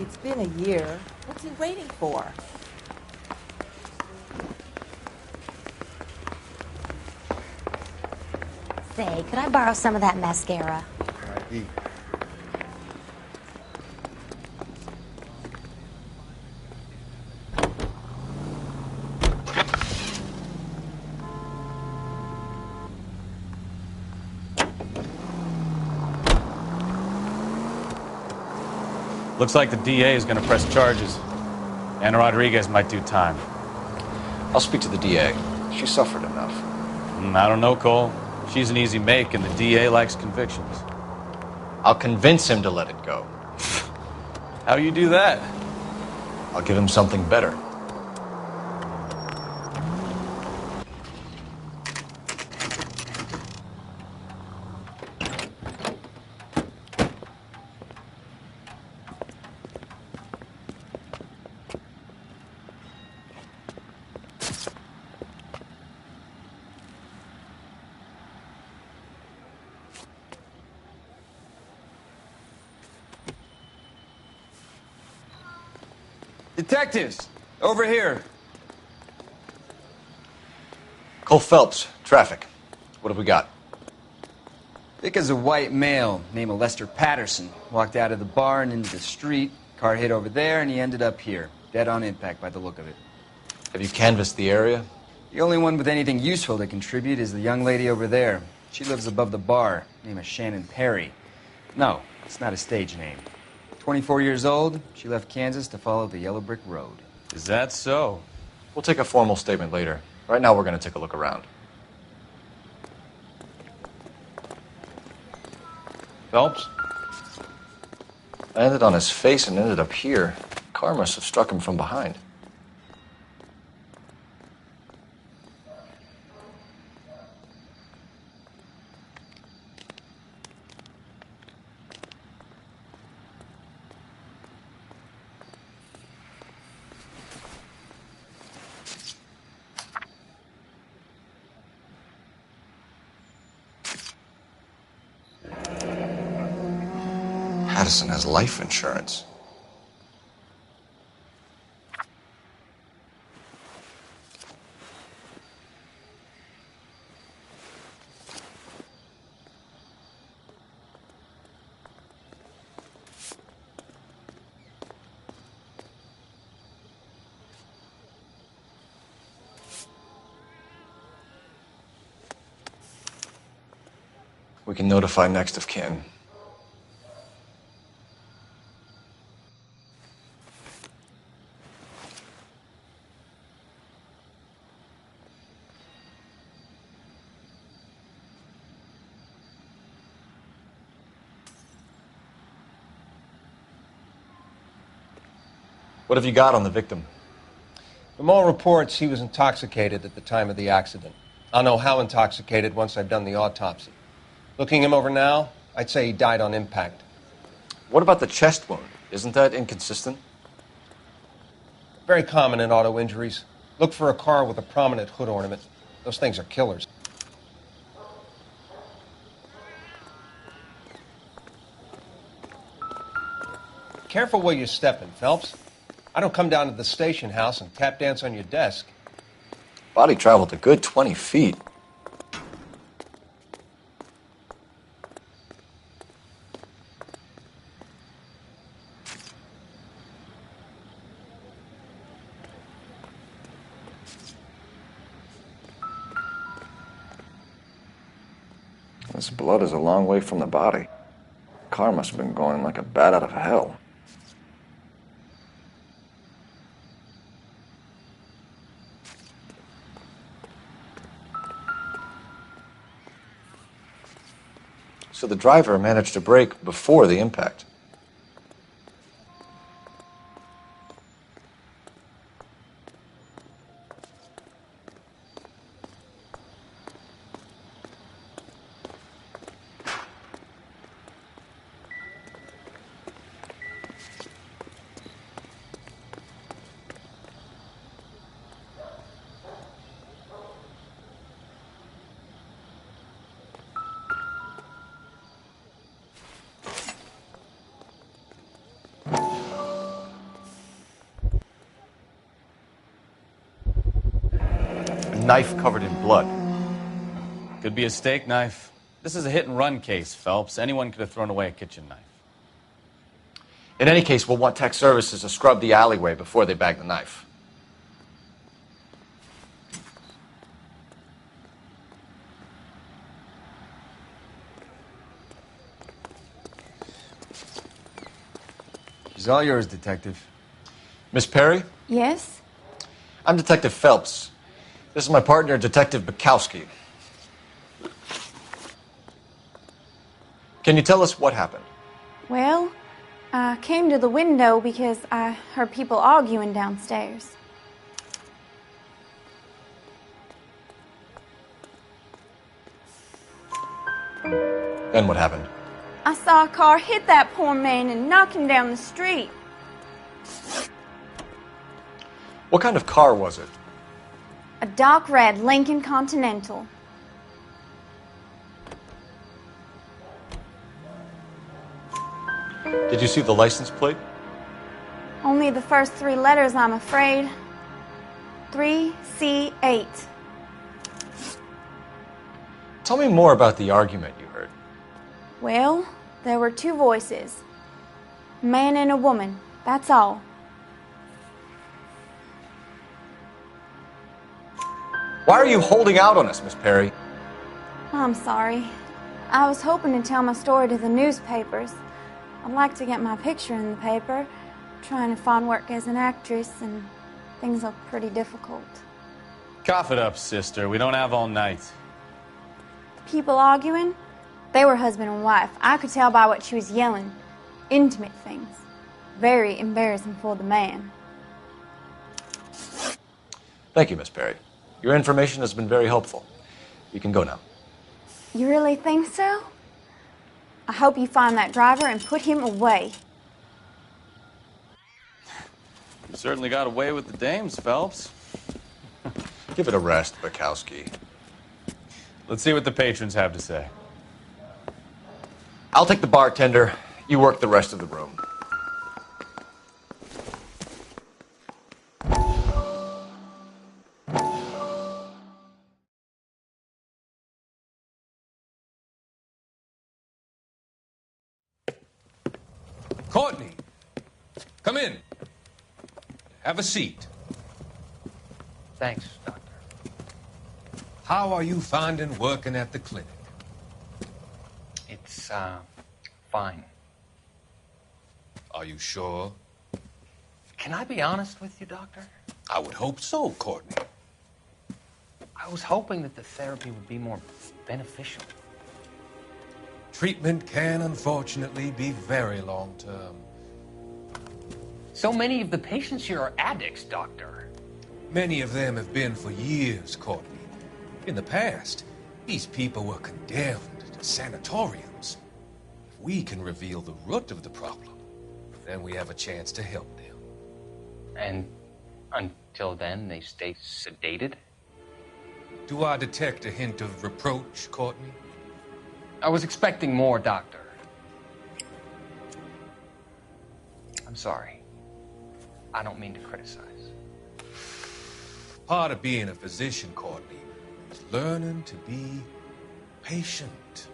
It's been a year. What's he waiting for? Say, could I borrow some of that mascara? All right, eat. Looks like the DA is going to press charges. Anna Rodriguez might do time. I'll speak to the DA. She suffered enough. I don't know, Cole. She's an easy make, and the DA likes convictions. I'll convince him to let it go. How do you do that? I'll give him something better. Detectives, over here. Cole Phelps, traffic. What have we got? Thick as a white male, name of Lester Patterson. Walked out of the bar and into the street. Car hit over there, and he ended up here. Dead on impact by the look of it. Have you canvassed the area? The only one with anything useful to contribute is the young lady over there. She lives above the bar. Name is Shannon Perry. No, it's not a stage name. 24 years old, she left Kansas to follow the Yellow Brick Road. Is that so? We'll take a formal statement later. Right now, we're going to take a look around. Phelps? Landed on his face and ended up here. Car must have struck him from behind. Patterson has life insurance. We can notify next of kin. What have you got on the victim? From all reports, he was intoxicated at the time of the accident. I'll know how intoxicated once I've done the autopsy. Looking him over now, I'd say he died on impact. What about the chest wound? Isn't that inconsistent? Very common in auto injuries. Look for a car with a prominent hood ornament. Those things are killers. Careful where you're stepping, Phelps. I don't come down to the station house and tap dance on your desk. Body traveled a good 20 feet. This blood is a long way from the body. Car must have been going like a bat out of hell. So the driver managed to brake before the impact. knife covered in blood? Could be a steak knife. This is a hit-and-run case, Phelps. Anyone could have thrown away a kitchen knife. In any case, we'll want tech services to scrub the alleyway before they bag the knife. She's all yours, Detective. Miss Perry? Yes? I'm Detective Phelps. This is my partner, Detective Bukowski. Can you tell us what happened? Well, I came to the window because I heard people arguing downstairs. Then what happened? I saw a car hit that poor man and knock him down the street. What kind of car was it? A dark red Lincoln Continental. Did you see the license plate? Only the first 3 letters, I'm afraid. 3C8. Tell me more about the argument you heard. Well, there were 2 voices. A man and a woman, that's all. Why are you holding out on us, Miss Perry? I'm sorry. I was hoping to tell my story to the newspapers. I'd like to get my picture in the paper. Trying to find work as an actress, and things are pretty difficult. Cough it up, sister. We don't have all night. People arguing? They were husband and wife. I could tell by what she was yelling. Intimate things. Very embarrassing for the man. Thank you, Miss Perry. Your information has been very helpful. You can go now. You really think so? I hope you find that driver and put him away. You certainly got away with the dames, Phelps. Give it a rest, Bukowski. Let's see what the patrons have to say. I'll take the bartender. You work the rest of the room. Courtney, come in. Have a seat. Thanks, Doctor. How are you finding working at the clinic? It's, fine. Are you sure? Can I be honest with you, Doctor? I would hope so, Courtney. I was hoping that the therapy would be more beneficial. Treatment can, unfortunately, be very long-term. So many of the patients here are addicts, Doctor. Many of them have been for years, Courtney. In the past, these people were condemned to sanatoriums. If we can reveal the root of the problem, then we have a chance to help them. And until then, they stay sedated? Do I detect a hint of reproach, Courtney? I was expecting more, Doctor. I'm sorry. I don't mean to criticize. Part of being a physician, Courtney, is learning to be patient.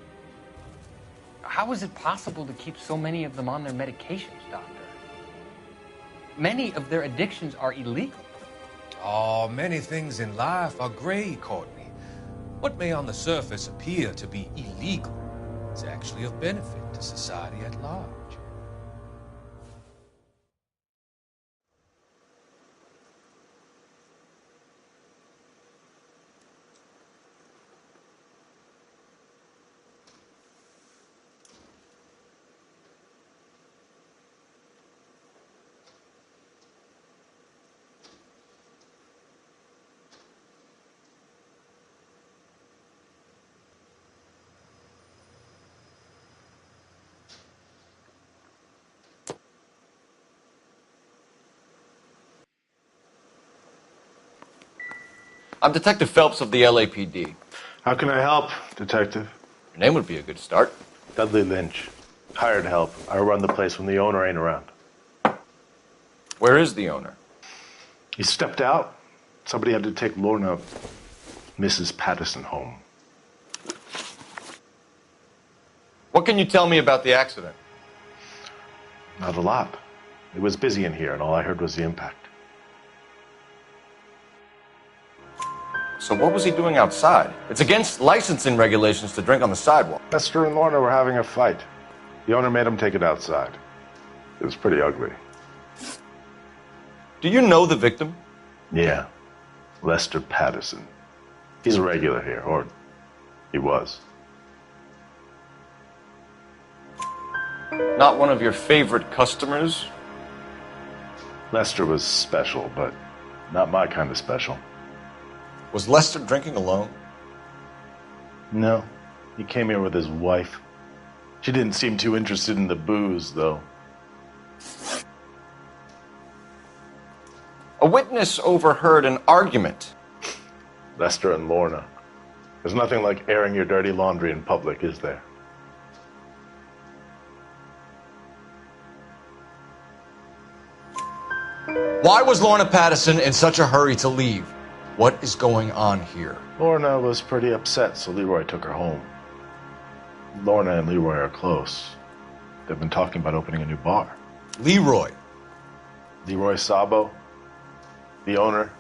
How is it possible to keep so many of them on their medications, Doctor? Many of their addictions are illegal. Oh, many things in life are gray, Courtney. What may on the surface appear to be illegal is actually of benefit to society at large. I'm Detective Phelps of the LAPD. How can I help, Detective? Your name would be a good start. Dudley Lynch. Hired help. I run the place when the owner ain't around. Where is the owner? He stepped out. Somebody had to take Lorna Mrs. Patterson home. What can you tell me about the accident? Not a lot. It was busy in here, and all I heard was the impact. So what was he doing outside? It's against licensing regulations to drink on the sidewalk. Lester and Lorna were having a fight. The owner made him take it outside. It was pretty ugly. Do you know the victim? Yeah. Lester Patterson. He's a regular here, or he was. Not one of your favorite customers? Lester was special, but not my kind of special. Was Lester drinking alone? No. He came here with his wife. She didn't seem too interested in the booze, though. A witness overheard an argument. Lester and Lorna. There's nothing like airing your dirty laundry in public, is there? Why was Lorna Patterson in such a hurry to leave? What is going on here? Lorna was pretty upset, so Leroy took her home. Lorna and Leroy are close. They've been talking about opening a new bar. Leroy? Leroy Sabo, the owner.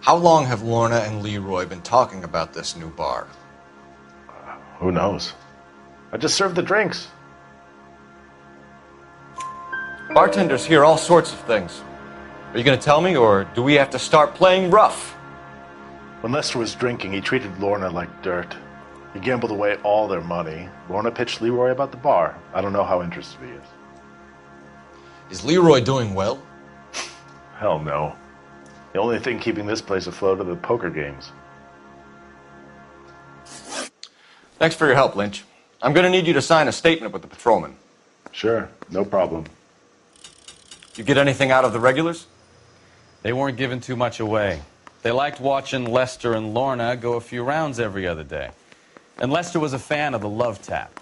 How long have Lorna and Leroy been talking about this new bar? Who knows? I just served the drinks. Bartenders hear all sorts of things. Are you going to tell me, or do we have to start playing rough? When Lester was drinking, he treated Lorna like dirt. He gambled away all their money. Lorna pitched Leroy about the bar. I don't know how interested he is. Is Leroy doing well? Hell no. The only thing keeping this place afloat are the poker games. Thanks for your help, Lynch. I'm going to need you to sign a statement with the patrolman. Sure, no problem. You get anything out of the regulars? They weren't giving too much away. They liked watching Lester and Lorna go a few rounds every other day. And Lester was a fan of the love tap.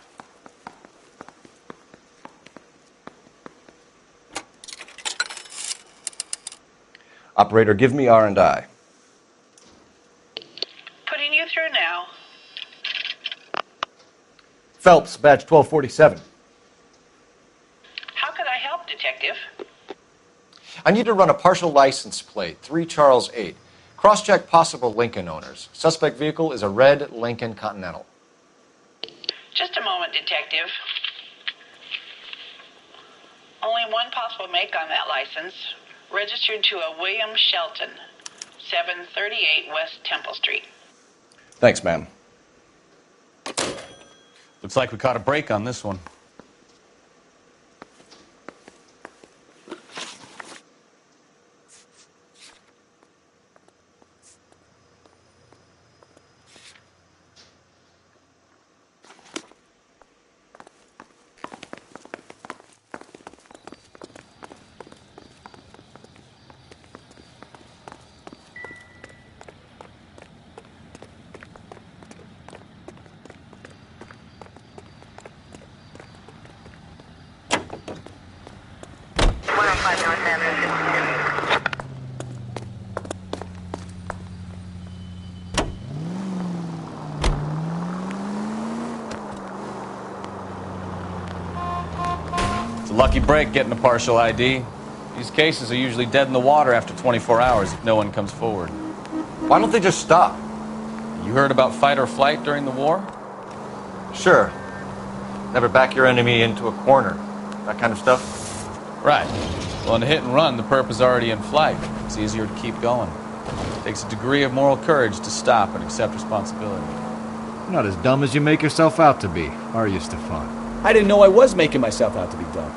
Operator, give me R&I. Putting you through now. Phelps, badge 1247. How could I help, Detective? I need to run a partial license plate, 3 Charles 8. Cross-check possible Lincoln owners. Suspect vehicle is a red Lincoln Continental. Just a moment, Detective. Only one possible make on that license. Registered to a William Shelton, 738 West Temple Street. Thanks, ma'am. Looks like we caught a break on this one. It's a lucky break getting a partial ID. These cases are usually dead in the water after 24 hours if no one comes forward. Why don't they just stop? You heard about fight or flight during the war? Sure. Never back your enemy into a corner. That kind of stuff. Right. Well, in a hit and run, the perp is already in flight. It's easier to keep going. It takes a degree of moral courage to stop and accept responsibility. You're not as dumb as you make yourself out to be, are you, Stefan? I didn't know I was making myself out to be dumb.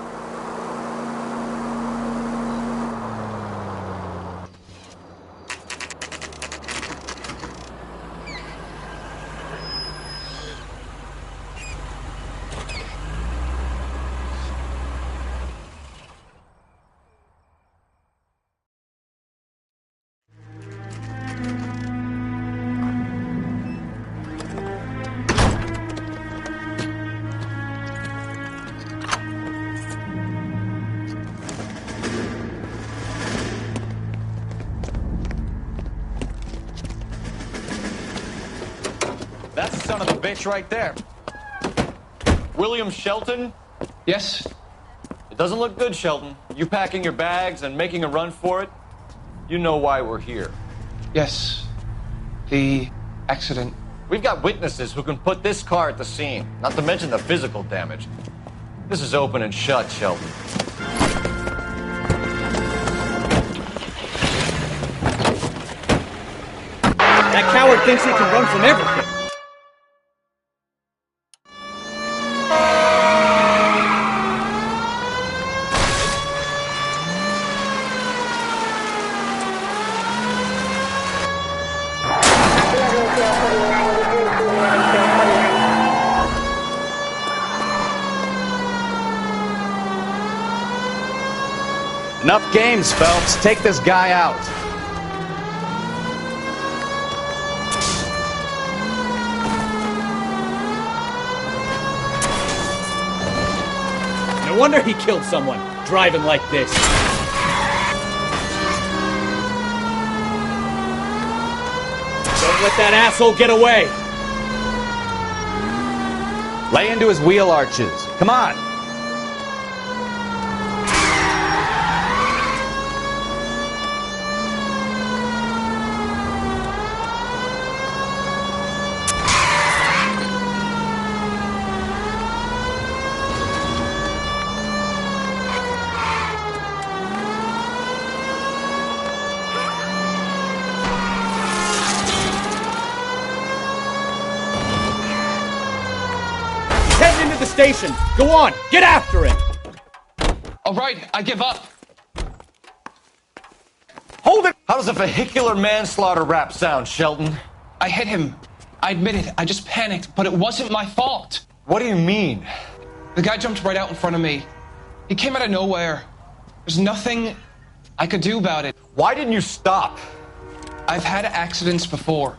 bitch right there. William Shelton? Yes? It doesn't look good, Shelton. You packing your bags and making a run for it? You know why we're here. Yes. The accident. We've got witnesses who can put this car at the scene, not to mention the physical damage. This is open and shut, Shelton. That coward thinks he can run from everything. Enough games, Phelps. Take this guy out. No wonder he killed someone, driving like this. Don't let that asshole get away. Lay into his wheel arches. Come on. Heading into the station. Go on, get after him. All right, I give up. Hold it! How does a vehicular manslaughter rap sound, Shelton? I hit him. I admit it. I just panicked, but it wasn't my fault. What do you mean? The guy jumped right out in front of me. He came out of nowhere. There's nothing I could do about it. Why didn't you stop? I've had accidents before.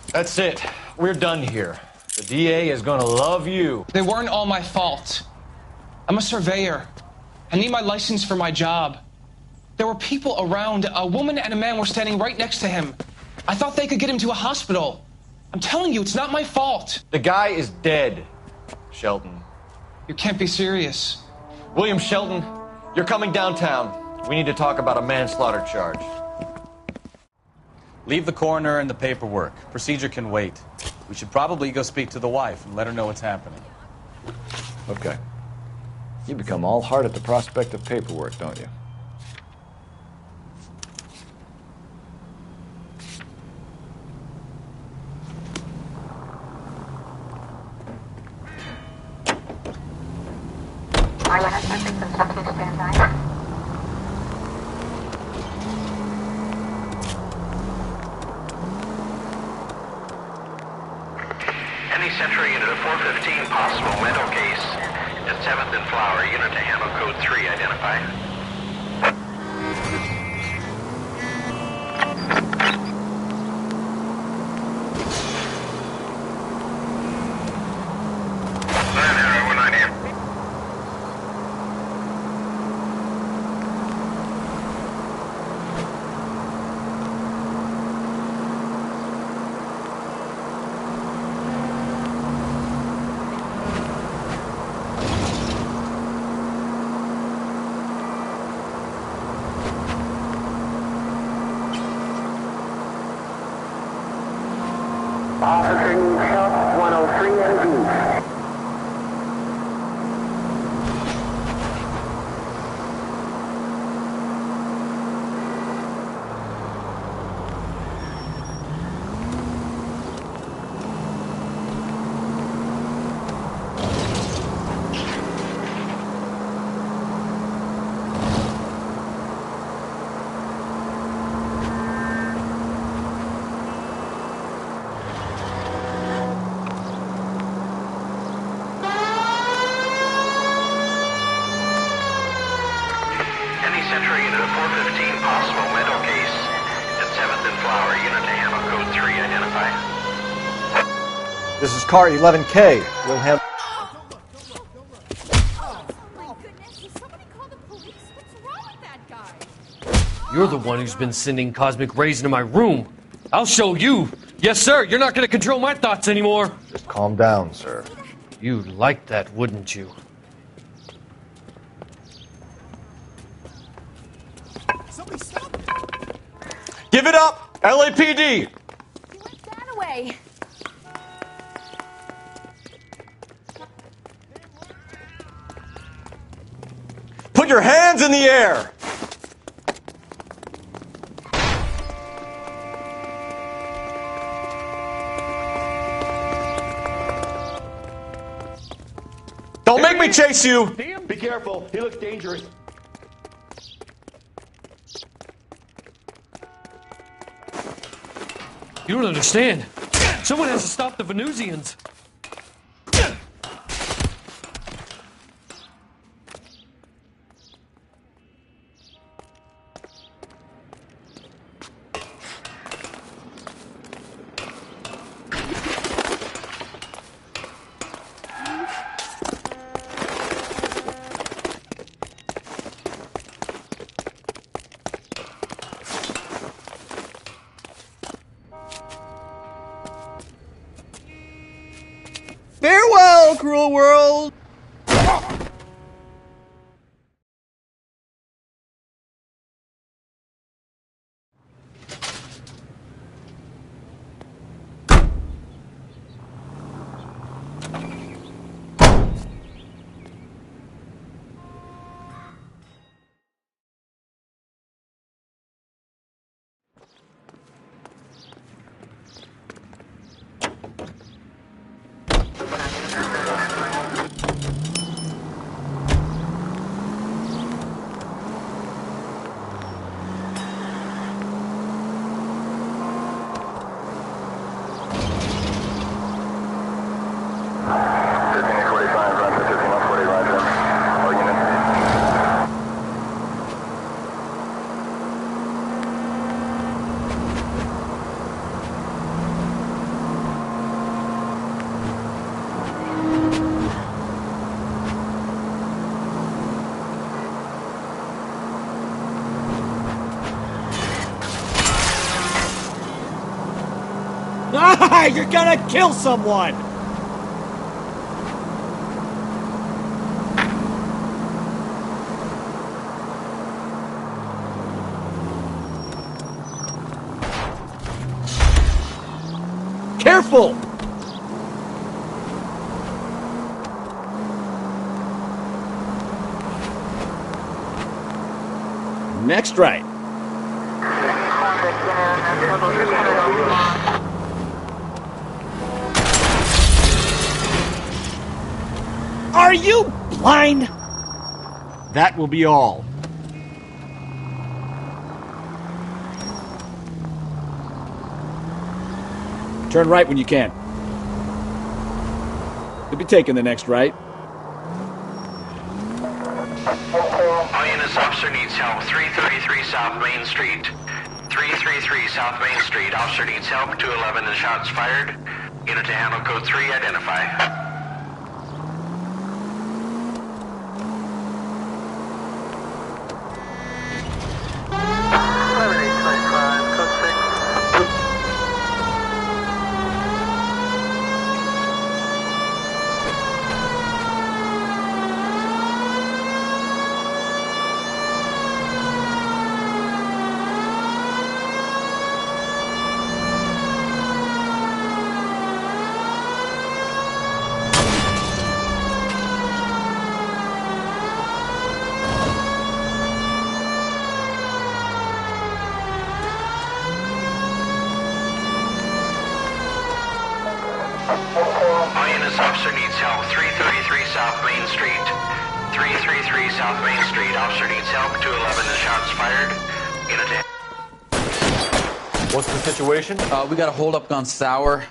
That's it. We're done here. The DA is gonna love you. They weren't all my fault. I'm a surveyor. I need my license for my job. There were people around. A woman and a man were standing right next to him. I thought they could get him to a hospital. I'm telling you, it's not my fault. The guy is dead, Shelton. You can't be serious. William Shelton, you're coming downtown. We need to talk about a manslaughter charge. Leave the coroner and the paperwork. Procedure can wait. We should probably go speak to the wife and let her know what's happening. Okay. You become all heart at the prospect of paperwork, don't you? Any Century unit of 415, possible mental case at 7th and Flower. Unit to handle code 3, identify. Officer needs help, 103 MD. Century unit of 415, possible mental case at 7th and Flower. Unit to handle code 3, identify. This is car 11K. We'll have... You're the one who's been sending cosmic rays into my room. I'll show you. Yes, sir. You're not going to control my thoughts anymore. Just calm down, sir. You'd like that, wouldn't you? Give it up! LAPD! That away. Put your hands in the air! Don't make me chase you! Be careful. He looks dangerous. You don't understand. Someone has to stop the Venusians. Farewell, cruel world! Ah, you're gonna kill someone! Careful! Next right. Are you blind? That will be all. Turn right when you can. You'll be taking the next right. All units, officer needs help. 333 South Main Street. 333 South Main Street. Officer needs help. 211 and shots fired. Unit to handle code 3, identify. All units, officer needs help. 333 South Main Street. 333 South Main Street. Officer needs help. 211 and shots fired. Unit to... What's the situation? We got a hold-up gone sour.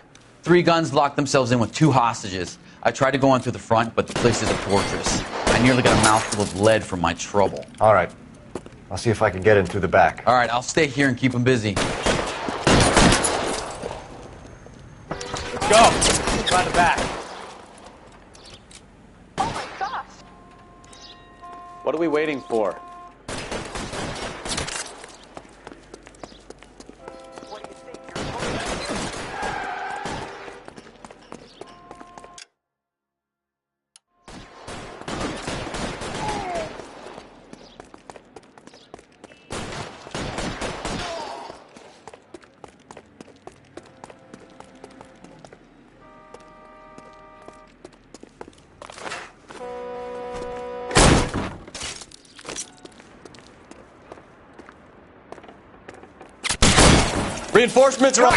3 guns locked themselves in with 2 hostages. I tried to go on through the front, but the place is a fortress. I nearly got a mouthful of lead from my trouble. All right. I'll see if I can get in through the back. All right, I'll stay here and keep them busy. Let's go. Try the back. Oh my gosh! What are we waiting for? Reinforcements are on.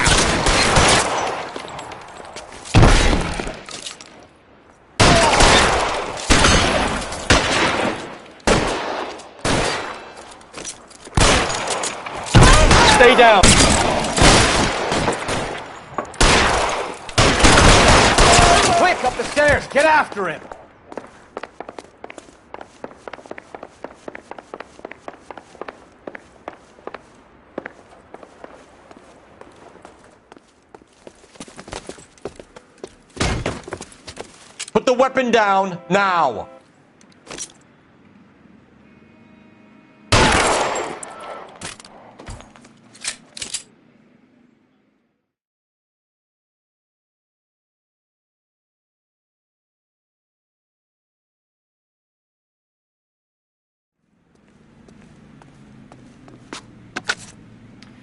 Stay down. Quick, up the stairs! Get after him! Put the weapon down, now!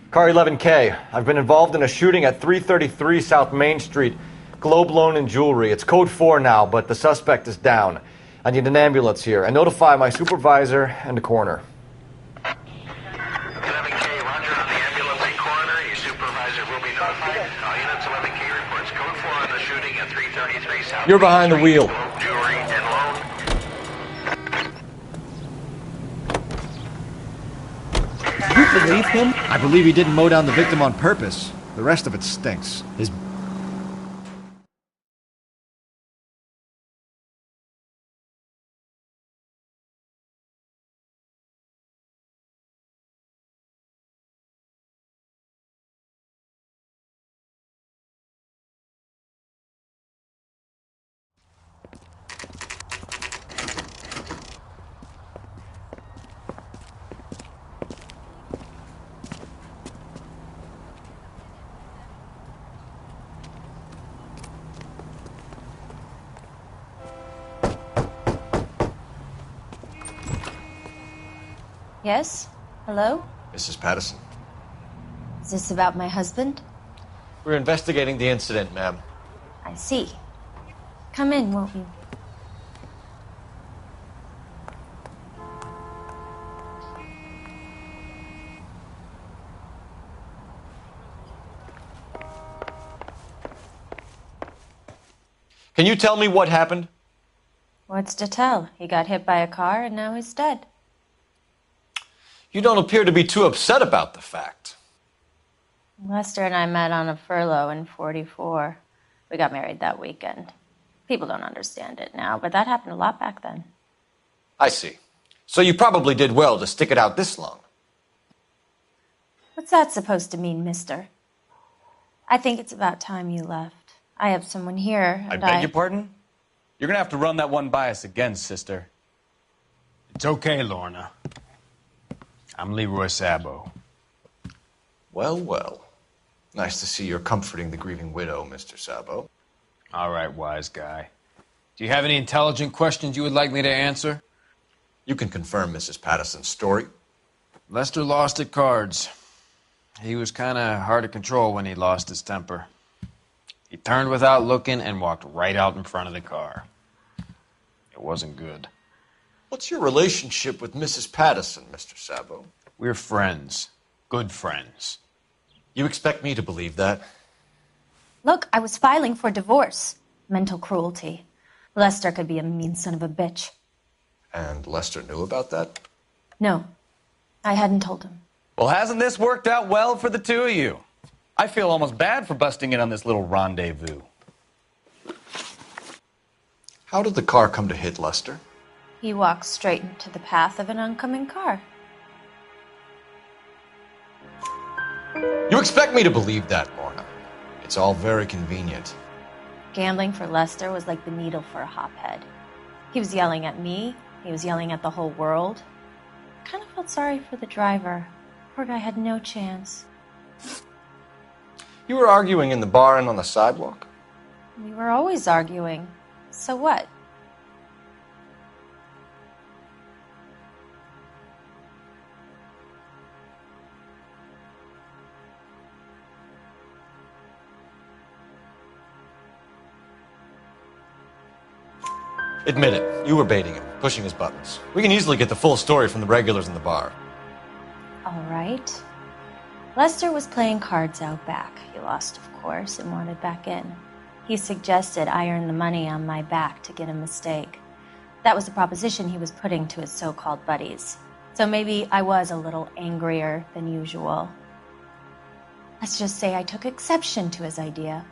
Car 11K, I've been involved in a shooting at 333 South Main Street. Globe Loan and Jewelry. It's code 4 now, but the suspect is down. I need an ambulance here. And notify my supervisor and the coroner. 11K, roger on the ambulance and coroner. Your supervisor will be notified. All units, 11K reports code 4 on the shooting at 333 South You're behind the wheel. Globe Jewelry and Loan. Do you believe him? I believe he didn't mow down the victim on purpose. The rest of it stinks. His Yes? Hello? Mrs. Patterson. Is this about my husband? We're investigating the incident, ma'am. I see. Come in, won't you? Can you tell me what happened? What's to tell? He got hit by a car and now he's dead. You don't appear to be too upset about the fact. Lester and I met on a furlough in 44. We got married that weekend. People don't understand it now, but that happened a lot back then. I see. So you probably did well to stick it out this long. What's that supposed to mean, mister? I think it's about time you left. I have someone here, I and beg your pardon? You're gonna have to run that one by us again, sister. It's okay, Lorna. I'm Leroy Sabo. Well, well. Nice to see you're comforting the grieving widow, Mr. Sabo. All right, wise guy. Do you have any intelligent questions you would like me to answer? You can confirm Mrs. Patterson's story. Lester lost at cards. He was kind of hard to control when he lost his temper. He turned without looking and walked right out in front of the car. It wasn't good. What's your relationship with Mrs. Patterson, Mr. Sabo? We're friends. Good friends. You expect me to believe that? Look, I was filing for divorce. Mental cruelty. Lester could be a mean son of a bitch. And Lester knew about that? No, I hadn't told him. Well, hasn't this worked out well for the two of you? I feel almost bad for busting in on this little rendezvous. How did the car come to hit Lester? He walked straight into the path of an oncoming car. You expect me to believe that, Lorna. It's all very convenient. Gambling for Lester was like the needle for a hophead. He was yelling at me. He was yelling at the whole world. I kind of felt sorry for the driver. Poor guy had no chance. You were arguing in the bar and on the sidewalk? We were always arguing. So what? Admit it, you were baiting him, pushing his buttons. We can easily get the full story from the regulars in the bar. All right. Lester was playing cards out back. He lost, of course, and wanted back in. He suggested I earn the money on my back to get a mistake. That was the proposition he was putting to his so-called buddies. So maybe I was a little angrier than usual. Let's just say I took exception to his idea.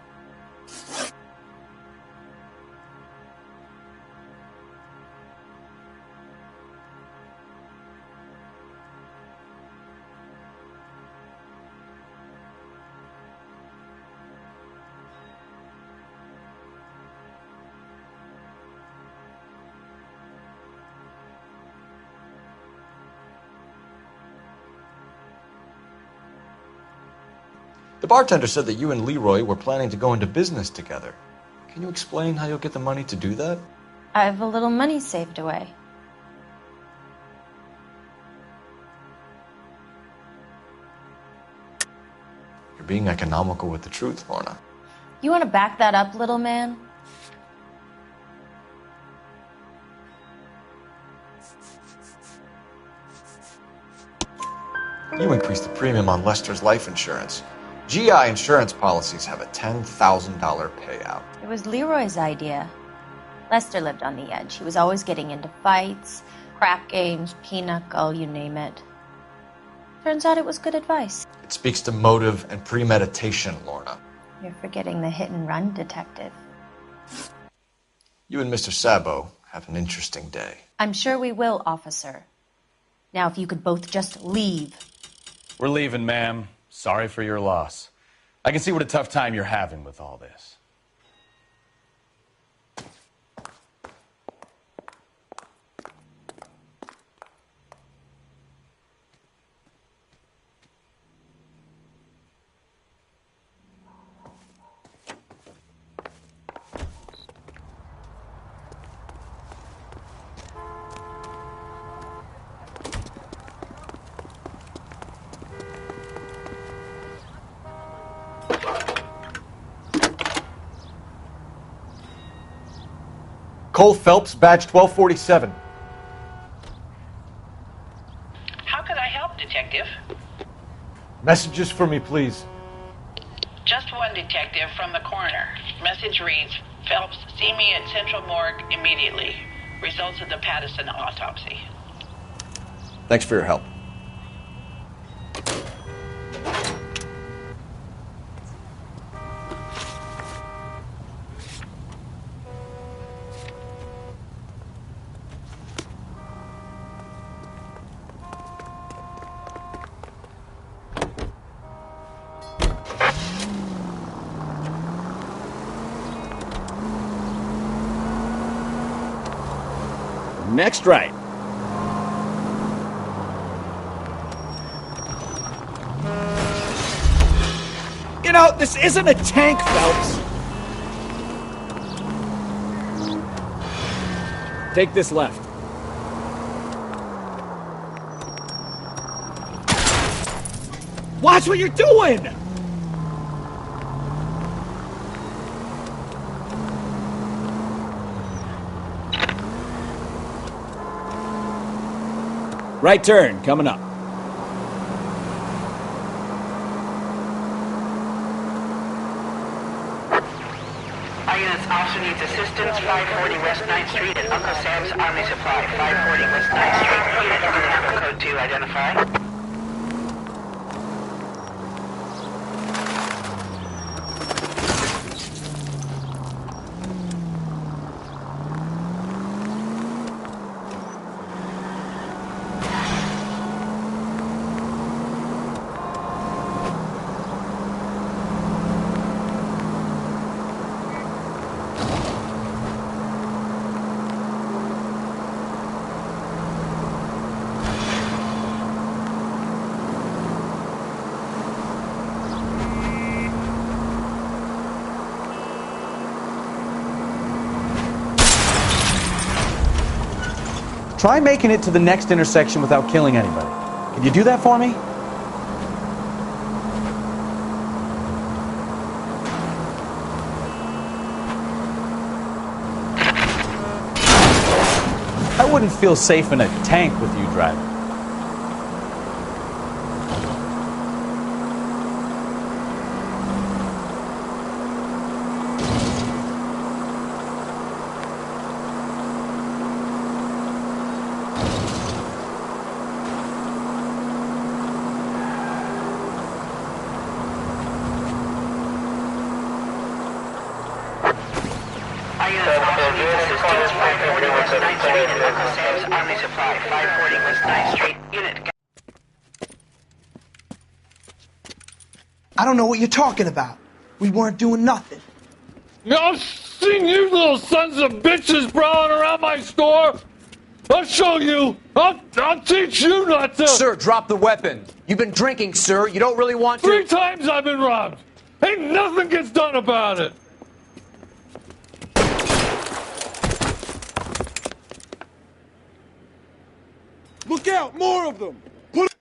The bartender said that you and Leroy were planning to go into business together. Can you explain how you'll get the money to do that? I have a little money saved away. You're being economical with the truth, Lorna. You want to back that up, little man? You increased the premium on Lester's life insurance. GI insurance policies have a $10,000 payout. It was Leroy's idea. Lester lived on the edge. He was always getting into fights, crack games, pinochle, you name it. Turns out it was good advice. It speaks to motive and premeditation, Lorna. You're forgetting the hit-and-run detective. You and Mr. Sabo have an interesting day. I'm sure we will, officer. Now, if you could both just leave. We're leaving, ma'am. Sorry for your loss. I can see what a tough time you're having with all this. Cole Phelps, badge 1247. How could I help, Detective? Messages for me, please. Just one detective from the coroner. Message reads, Phelps, see me at Central Morgue immediately. Results of the Patterson autopsy. Thanks for your help. Next right. You know, this isn't a tank, Phelps. Take this left. Watch what you're doing! Right turn, coming up. Our units officer needs assistance, 540 West 9th Street at Uncle Sam's Army Supply. 540 West 9th Street. Unit number code 2, identify. Try making it to the next intersection without killing anybody. Can you do that for me? I wouldn't feel safe in a tank with you driving. West 9th Street at Uncle Sam's Army Supply, 540 West 9th Street. Unit. I don't know what you're talking about. We weren't doing nothing. I've seen you little sons of bitches prowling around my store. I'll show you. I'll teach you not to. Sir, drop the weapon. You've been drinking, sir. You don't really want to. 3 times I've been robbed. Ain't nothing gets done about it. Look out! More of them! Put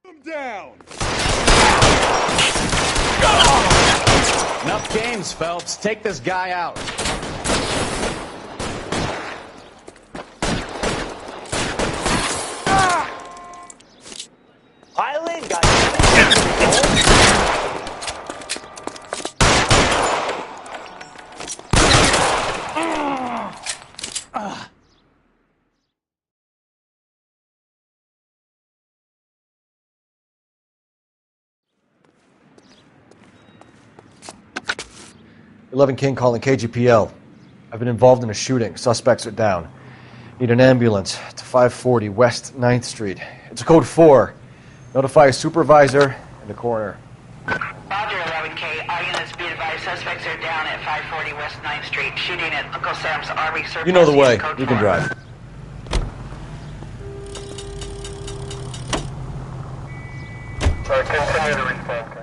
them down! Enough games, Phelps. Take this guy out. Island got 11 King calling KGPL. I've been involved in a shooting. Suspects are down. Need an ambulance to 540 West 9th Street. It's a code 4. Notify a supervisor and a coroner. Roger, 11K. All units be advised. Suspects are down at 540 West 9th Street. Shooting at Uncle Sam's Army Surplus. You know the way. Code You can 4. drive. Continue to respond.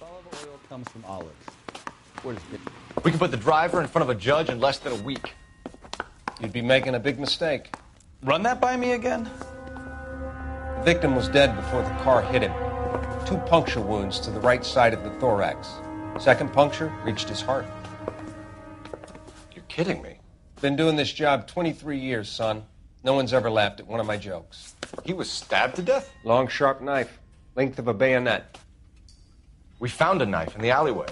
Oil comes from olives. What is it? We can put the driver in front of a judge in less than a week. You'd be making a big mistake. Run that by me again? The victim was dead before the car hit him. 2 puncture wounds to the right side of the thorax. Second puncture reached his heart. You're kidding me. Been doing this job 23 years, son. No one's ever laughed at one of my jokes. He was stabbed to death? Long, sharp knife. Length of a bayonet. We found a knife in the alleyway.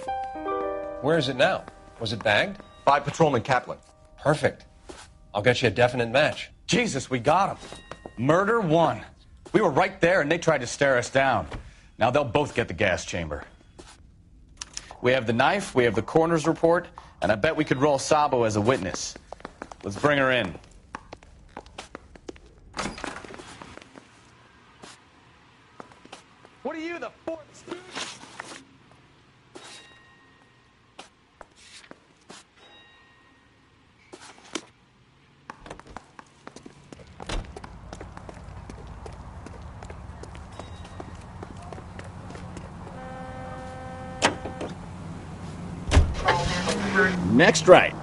Where is it now? Was it bagged? By Patrolman Kaplan. Perfect. I'll get you a definite match. Jesus, we got him. Murder 1. We were right there and they tried to stare us down. Now they'll both get the gas chamber. We have the knife, we have the coroner's report, and I bet we could roll Sabo as a witness. Let's bring her in. What are you, the fourth student? Next right.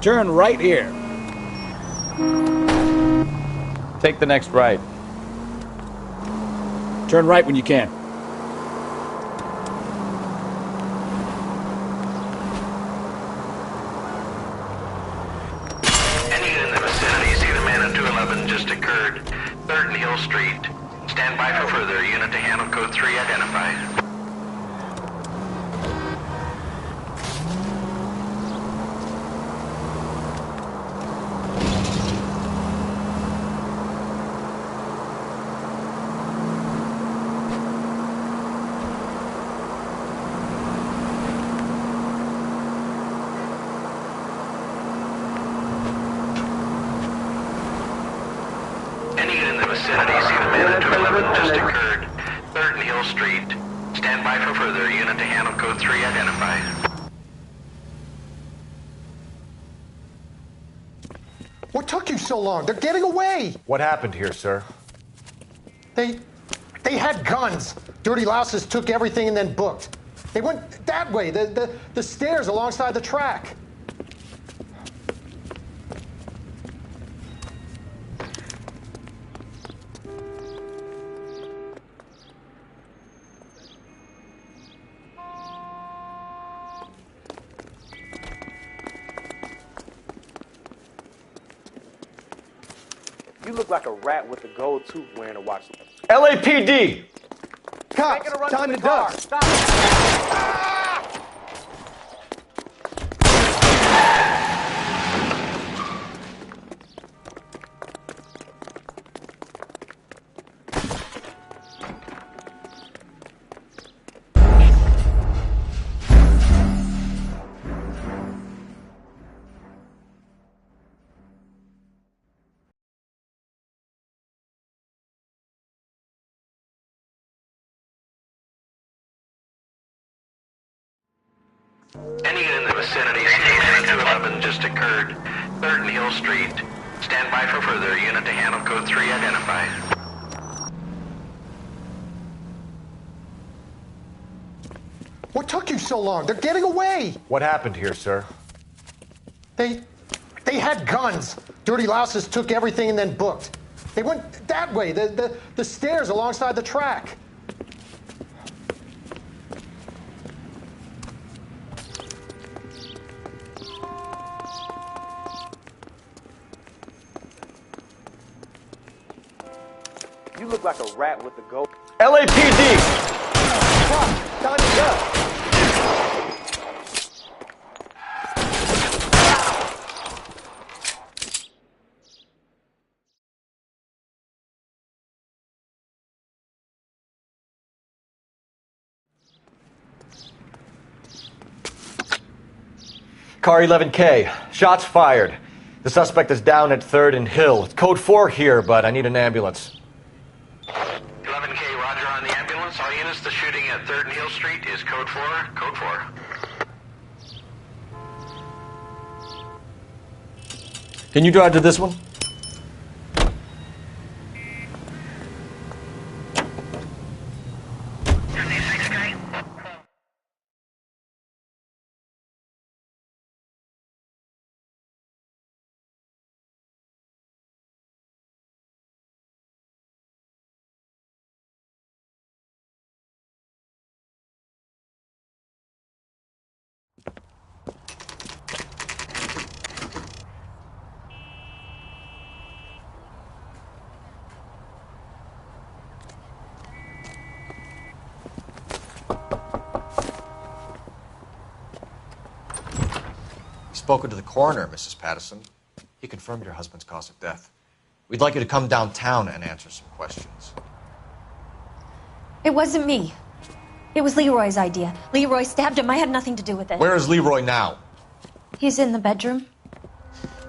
Turn right here. Take the next right. Turn right when you can. Any unit in the vicinity, see the man at 211 just occurred. 3rd and Hill Street. Stand by for further. Unit to handle code 3 identified. incident just occurred. 3rd and Hill Street. Stand by for further. Unit to handle code 3 identify. What took you so long? They're getting away. What happened here, sir? They had guns. Dirty louses took everything and then booked. They went that way, the stairs alongside the track. You look like a rat with a gold tooth wearing a watch. LAPD! Cops, time to duck. Stop. Any unit in the vicinity, station 211 just occurred. 3rd and Hill Street. Stand by for further. Unit to handle code 3 identify. What took you so long? They're getting away. What happened here, sir? They had guns. Dirty louses took everything and then booked. They went that way, the stairs alongside the track. You look like a rat with a gold. LAPD! Cops, time to duck. Car 11K, shots fired. The suspect is down at 3rd and Hill. It's code 4 here, but I need an ambulance. 11K, roger on the ambulance. All units, the shooting at 3rd and Hill Street is code 4. Code 4. Can you drive to this one? Spoken to the coroner, Mrs. Patterson. He confirmed your husband's cause of death. We'd like you to come downtown and answer some questions. It wasn't me. It was Leroy's idea. Leroy stabbed him. I had nothing to do with it. Where is Leroy now? He's in the bedroom.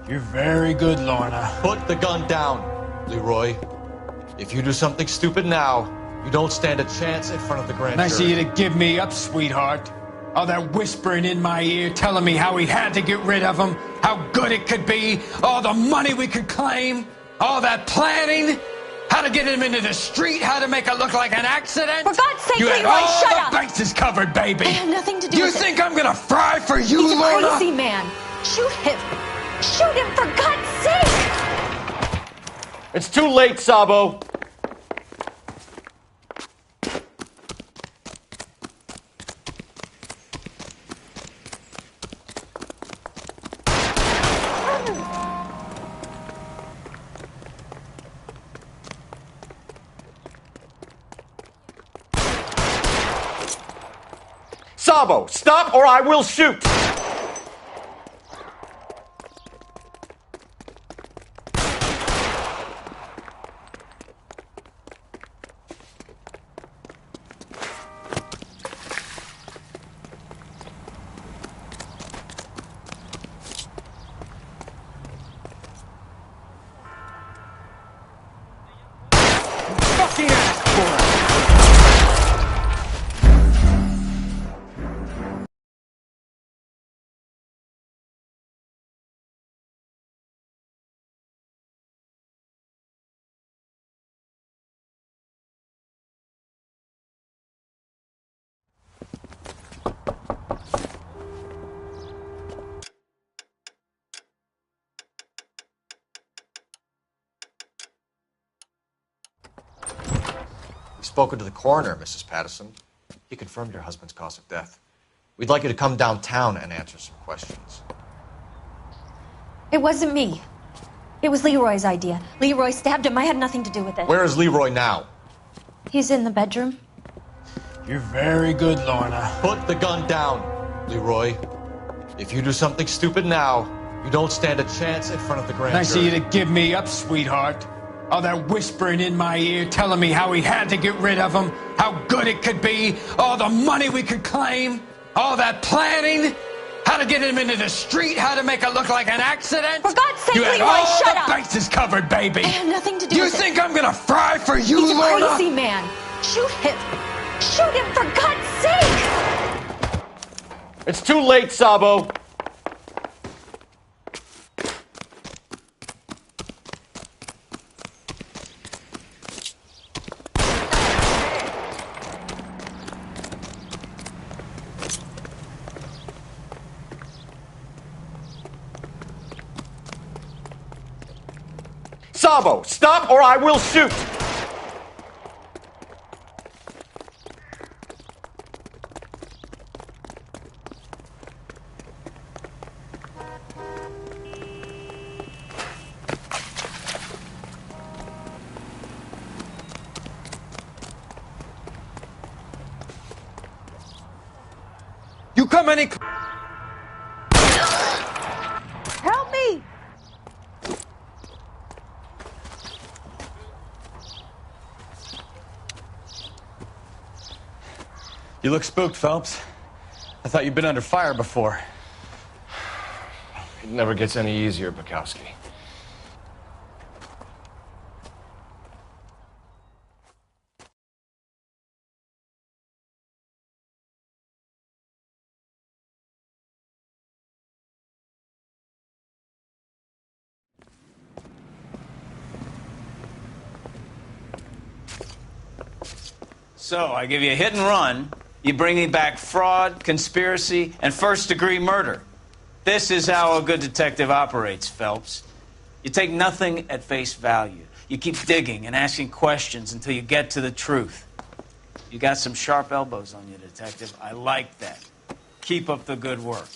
You're very good, Lorna. Put the gun down, Leroy. If you do something stupid now, you don't stand a chance in front of the grand jury. Nice of you to give me up, sweetheart. All that whispering in my ear, telling me how we had to get rid of him, how good it could be, all the money we could claim, all that planning, how to get him into the street, how to make it look like an accident. For God's sake, you Leroy, had all shut the up! bases covered, baby. I had nothing to do You with it. You think I'm gonna fry for you, He's Lorna? a crazy man. Shoot him. Shoot him, for God's sake! It's too late, Sabo. Sabo, stop or I will shoot! Fucking ass! We've spoken to the coroner, Mrs. Patterson. He confirmed your husband's cause of death. We'd like you to come downtown and answer some questions. It wasn't me. It was Leroy's idea. Leroy stabbed him. I had nothing to do with it. Where is Leroy now? He's in the bedroom. You're very good, Lorna. Put the gun down, Leroy. If you do something stupid now, you don't stand a chance in front of the grand Nice of jury. you to give me up, sweetheart. All that whispering in my ear, telling me how we had to get rid of him, how good it could be, all the money we could claim, all that planning, how to get him into the street, how to make it look like an accident. For God's sake, you had Leroy, all shut the up. bases covered, baby. I had nothing to do You with it. think I'm gonna fry for you, He's a Lorna? crazy man. Shoot him. Shoot him, for God's sake. It's too late, Sabo. Sabo, stop or I will shoot! You come any... Help me! You look spooked, Phelps. I thought you'd been under fire before. It never gets any easier, Bukowski. So, I give you a hit and run. You bring me back fraud, conspiracy, and first-degree murder. This is how a good detective operates, Phelps. You take nothing at face value. You keep digging and asking questions until you get to the truth. You got some sharp elbows on you, detective. I like that. Keep up the good work.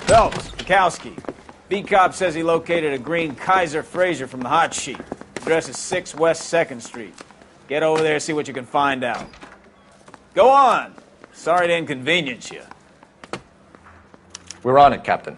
Phelps, Bukowski. Beat cop says he located a green Kaiser Fraser from the hot sheet. Address is 6 West 2nd Street. Get over there, see what you can find out. Go on. Sorry to inconvenience you. We're on it, Captain.